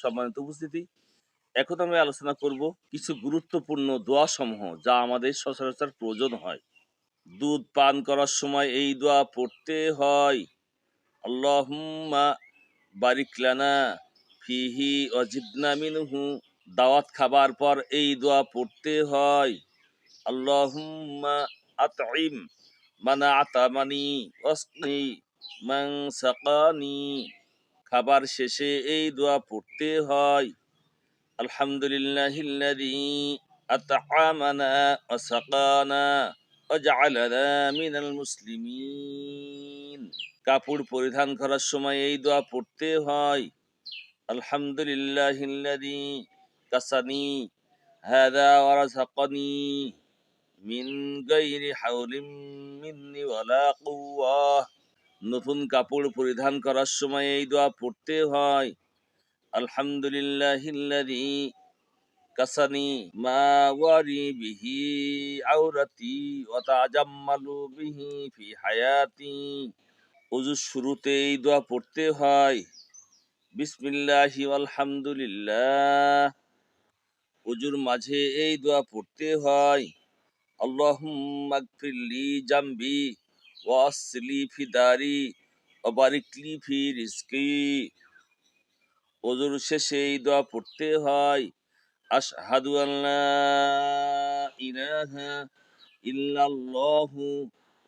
সম্মানিত উপস্থিতি, এখন আমি আলোচনা করব কিছু গুরুত্বপূর্ণ দোয়া সমূহ যা আমাদের সচরাচর প্রয়োজন হয়। দুধ পান করার সময় এই দোয়া পড়তে হয়। আল্লাহুম্মা বারিক লানা ফিহি ওয়াজিদনা মিনহু। দাওয়াত খাবার পর এই দোয়া পড়তে হয়। আল্লাহুম্মা আতঈম মান আতামানি ওয়াসকি মান সাকানি। খাবার শেষে এই দোয়া পড়তে হয়। আলহামদুলিল্লাহিল্লাযী আত'আমানা ওয়া সাকানা ওয়া জা'আলানা মিনাল মুসলিমিন। কাপড় পরিধান করার সময় এই দোয়া পড়তে হয়। আলহামদুলিল্লাহিল্লাযী কাসানি হাযা ওয়া রাযাকানি মিন গায়রি হাওলিন মিন্নি ওয়ালা কুওয়াহ। নতুন কাপড় পরিধান করার সময় এই দোয়া পড়তে হয়। আলহামদুলিল্লাহিল্লাযী কাসানি মা ওয়ারি বিহি আওরাতি ওয়া তাজাম্মালু বিহি ফি হায়াতি। ওযুর শুরুতে এই দোয়া পড়তে হয়। বিসমিল্লাহি আলহামদুলিল্লাহ। ওযুর মাঝে এই দোয়া পড়তে হয়। আল্লাহুম্মা গফিরলি জামবি ওয়া আসলি ফি দারি ওয়া বারিকলি ফি রিজকি। ওযুর শেষে এই দোয়া পড়তে হয়। আশহাদু আল্লা ইলাহা ইল্লাল্লাহু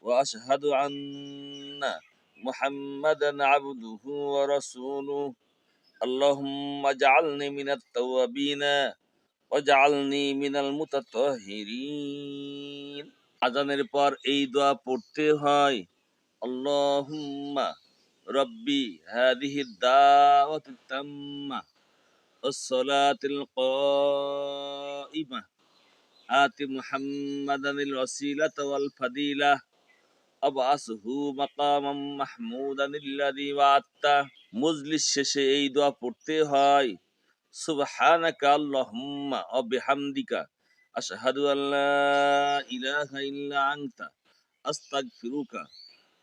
ওয়া আশহাদু আন্না মুহাম্মাদান আবদুহু ওয়া রাসূলুহু। আল্লাহুম্মা জাআলনি মিনাত তাওয়াবিনা ওয়া জাআলনি মিনাল মুতাতাহহিরিন। আযানের পর এই দোয়া পড়তে হয়। আল্লাহুম্মা রব্বি হাযিহিদ দাওয়াতিত তাম্মা ওয়াস-সালাতিল কাইমা আতি মুহাম্মাদানিল ওয়াসিলাতা ওয়াল ফাদিলাহ আবআসহু মাকামাম মাহমুদানিল্লাযী ওয়া'আদতা। মজলিস শেষে এই দোয়া পড়তে হয়। সুবহানাকা আল্লাহুম্মা ওয়া বিহামদিকা আশহাদু আল্লা ইলাহা ইল্লা আনতা আস্তাগফিরুকা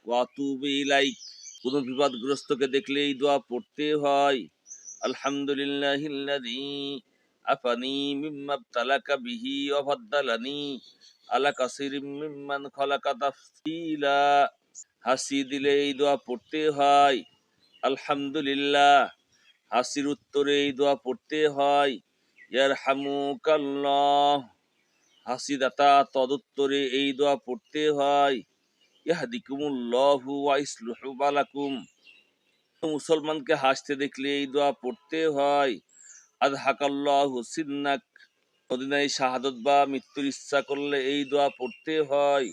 ওয়া আতুবু ইলাইক। কোনো বিপদগ্রস্তকে দেখলে এই দোয়া পড়তে হয়। আলহামদুলিল্লাহিল্লাযী আফানি মিম্মা ইবতালাকা বিহি ওয়া ফাদ্দালানি আলা কাসীরিম মিম্মান খালাকা তাফসীলা। হাসি দিলে এই দোয়া পড়তে হয়। আলহামদুলিল্লাহ। হাসির উত্তরে এই দোয়া পড়তে হয়। ইয়ারহামুকাল্লাহ। হাসিদাতা তদুত্তরে এই দোয়া পড়তে হয়। ইয়াহদিকুমুল্লাহু ওয়া ইসলিহু বালাকুম। মুসলমানকে হাসতে দেখলে এই দোয়া পড়তে হয়। আযহাকাল্লাহু সিন্নাক। মদিনায় শাহাদত বা মৃত্যুর ইচ্ছা করলে এই দোয়া পড়তে হয়।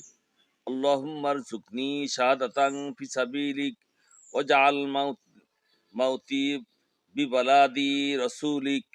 আল্লাহুম্মা আরযুকনি শাহাদাতান ফি সাবিলিক ওয়াজআল মাউতি বিবালাদি রাসূলিক।